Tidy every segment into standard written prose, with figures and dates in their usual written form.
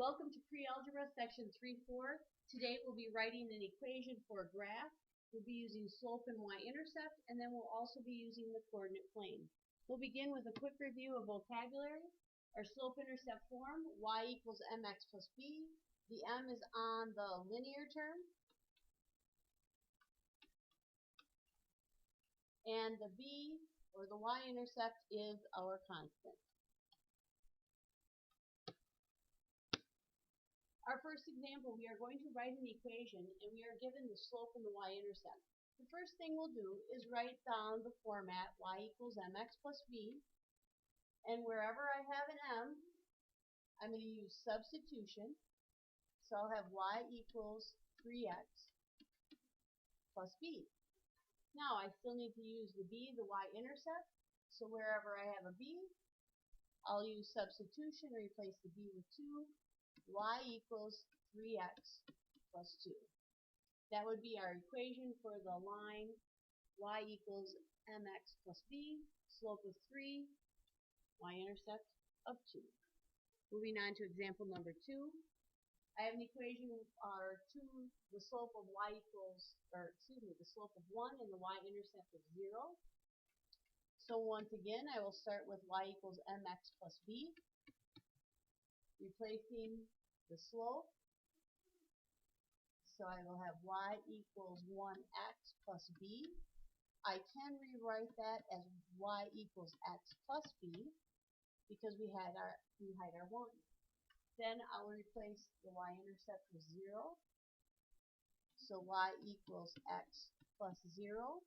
Welcome to Pre-Algebra Section 3-4. Today we'll be writing an equation for a graph. We'll be using slope and y-intercept, and then we'll also be using the coordinate plane. We'll begin with a quick review of vocabulary. Our slope-intercept form, y equals mx plus b. The m is on the linear term, and the b, or the y-intercept, is our constant. Our first example, we are going to write an equation, and we are given the slope and the y-intercept. The first thing we'll do is write down the format y equals mx plus b, and wherever I have an m, I'm going to use substitution, so I'll have y equals 3x plus b. Now I still need to use the b, the y-intercept, so wherever I have a b, I'll use substitution, replace the b with 2, y equals 3x plus 2. That would be our equation for the line y equals mx plus b, slope is 3, y-intercept of 2. Moving on to example number 2. I have an equation the slope of the slope of 1 and the y-intercept of 0. So once again, I will start with y equals mx plus b, replacing the slope. So I will have y equals 1x plus b. I can rewrite that as y equals x plus b because we had our 1. Then I'll replace the y-intercept with 0. So y equals x plus 0.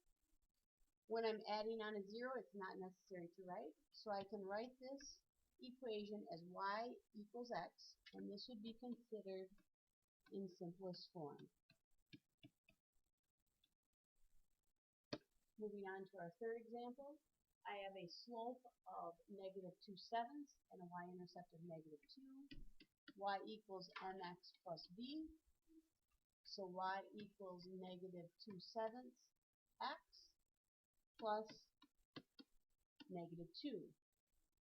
When I'm adding on a 0, it's not necessary to write. So I can write this equation as y equals x, and this would be considered in simplest form. Moving on to our third example, I have a slope of -2/7 and a y-intercept of -2. Y equals mx plus b. So y equals -2/7 x plus -2.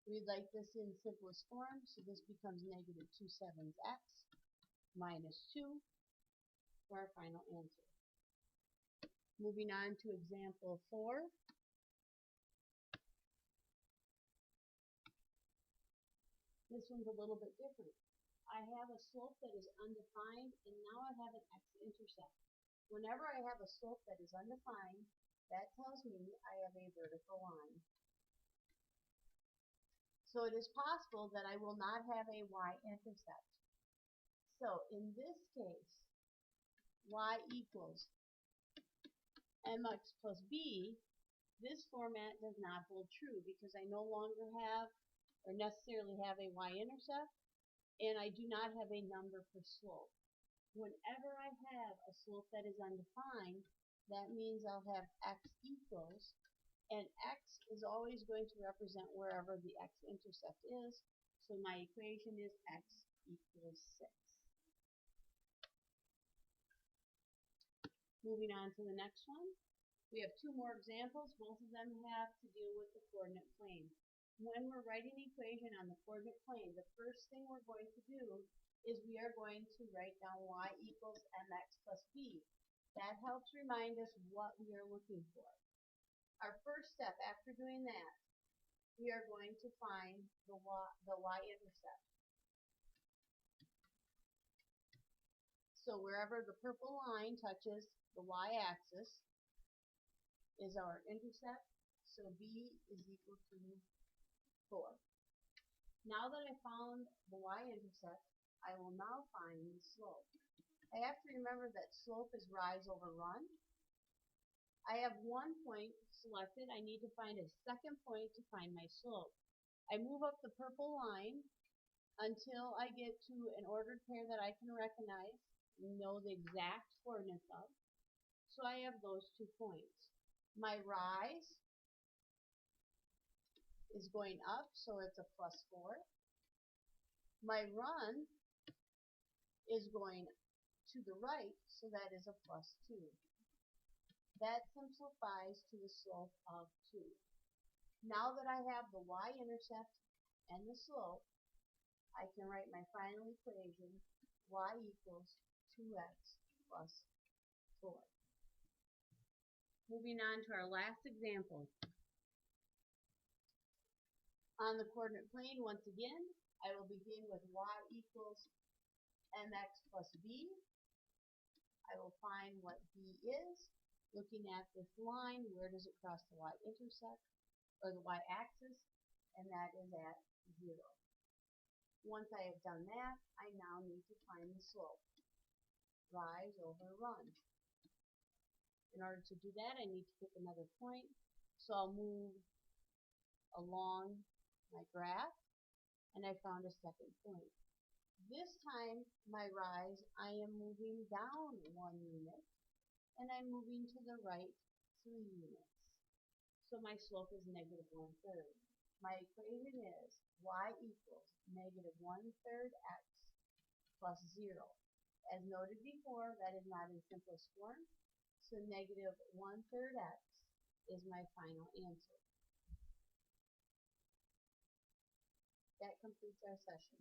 We'd like this in simplest form, so this becomes -2/7 x minus 2 for our final answer. Moving on to example 4. This one's a little bit different. I have a slope that is undefined, and now I have an x-intercept. Whenever I have a slope that is undefined, that tells me I have a vertical line. So it is possible that I will not have a y-intercept. So in this case, y equals mx plus b, this format does not hold true because I no longer have or necessarily have a y-intercept, and I do not have a number for slope. Whenever I have a slope that is undefined, that means I'll have x equals, and x is always going to represent wherever the x-intercept is, so my equation is x equals 6. Moving on to the next one. We have 2 more examples. Both of them have to deal with the coordinate plane. When we're writing an equation on the coordinate plane, the first thing we're going to do is we are going to write down y equals mx plus b. That helps remind us what we are looking for. Our first step after doing that, we are going to find the y-intercept. So wherever the purple line touches the y-axis is our intercept, so b is equal to 4. Now that I found the y-intercept, I will now find the slope. I have to remember that slope is rise over run. I have 1 point selected. I need to find a second point to find my slope. I move up the purple line until I get to an ordered pair that I can recognize and know the exact coordinates of. So I have those 2 points. My rise is going up, so it's a +4. My run is going to the right, so that is a +2. That simplifies to the slope of 2. Now that I have the y-intercept and the slope, I can write my final equation, y equals 2x plus 4. Moving on to our last example. On the coordinate plane, once again, I will begin with y equals mx plus b. I will find what b is. Looking at this line, where does it cross the y-intercept, or the y-axis, and that is at 0. Once I have done that, I now need to find the slope. Rise over run. In order to do that, I need to pick another point. So I'll move along my graph, and I found a second point. This time, my rise, I am moving down 1 unit, and I'm moving to the right 3 units. So my slope is negative 1/3. My equation is y equals negative 1/3 x plus 0. As noted before, that is not in simplest form, so negative 1/3 x is my final answer. That completes our session.